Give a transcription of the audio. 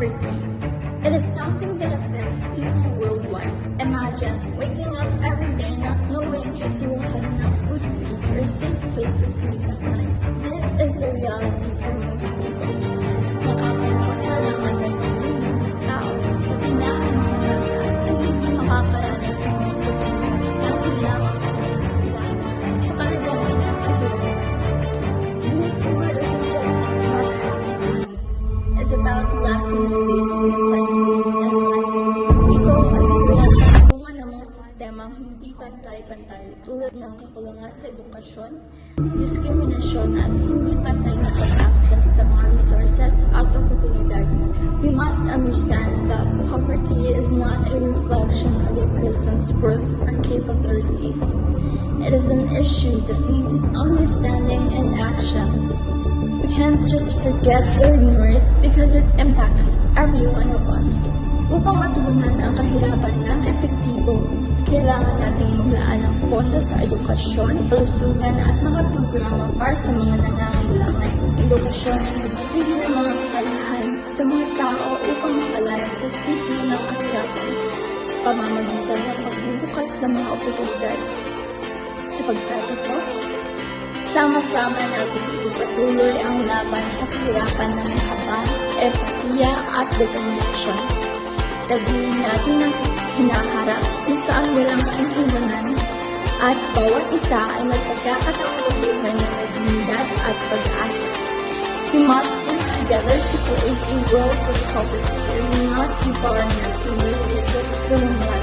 poverty. It is something that affects people worldwide. Imagine waking up every day not knowing if you will have enough food to eat or a safe place to sleep at night. This is the reality for most people. Nakakaroon na naman ng mga tao pati na ang mga bata ay hindi makakaranas ng mga problema dahil lamang ito sila sa kalagayan ng kahirap. Being poor isn't just not having money. It's about lacking the basic necessities in life. Ito ay nasa kapungan ng mga sistemang hindi pantay-pantay tulad ng kakulangan sa edukasyon, diskriminasyon at hindi pantay na pag-access sa mga resources at oportunidad. We must understand that poverty is not a reflection of a person's worth or capabilities. It is an issue that needs understanding and actions. We can't just forget or ignore it because it impacts every one of us. Upang matugunan ang kahirapan ng epektibo, kailangan nating maglaan ng pondo sa edukasyon, kalusugan at mga programa para sa mga nangangailangan. Edukasyon ay nagbibigay ng mga kakayahan sa mga tao upang makalaya sa siklo ng kahirapan sa pamamagitan ng pagbubukas ng mga oportunidad. Sa pagtatapos, sama-sama natin ipagpatuloy ang laban sa kahirapan ng may habang, empatiya at determinasyon. Tagiin natin ang hinaharap kung saan walang kaiiwanan at bawat isa ay magpagkakataong mabuhay ng may dignidad at pag-asa. We must work together to create a world where poverty is not a barrier to live a fulfilling life.